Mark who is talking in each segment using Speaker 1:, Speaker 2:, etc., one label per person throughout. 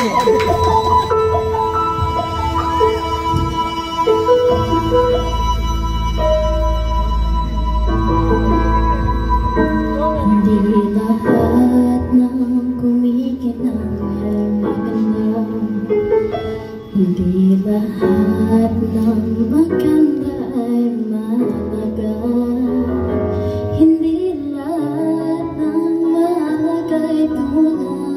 Speaker 1: Hindi lahat ng kumikinang ay maganda. Hindi lahat ng maganda ay mahalaga. Hindi lahat ng mahalaga ay tunay.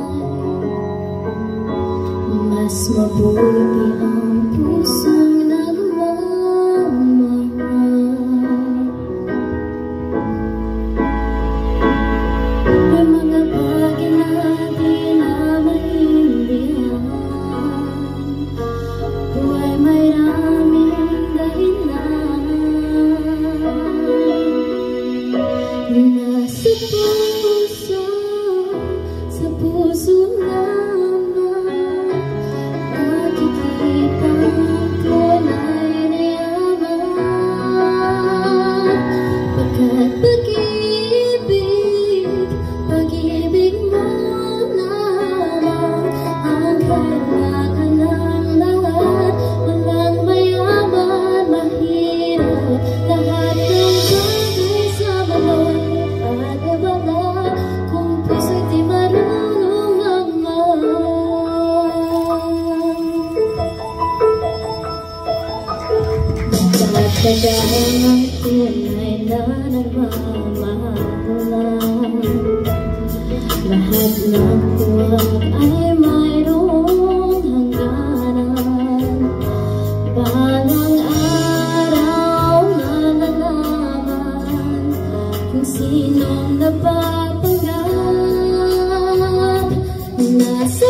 Speaker 1: Mas mabuti ang pusong nagmamahal. May mga bagay na di na maintindihan. Buhay may raming dahilan. Nasa puso lamang makikita ang kulay na yaman. Pagkat pag-ibig mo lamang ang kailangan ng lahat. Walang mayaman, mahirap, lahat ng bagay sa balon at abala kung puso'y di marunong magmahal. Dagdagan ng tunay na nagmamahalan. Lahat ng huwag ay mayroong hangganan. Balang araw malalaman kung sinong napapanggap. Nasa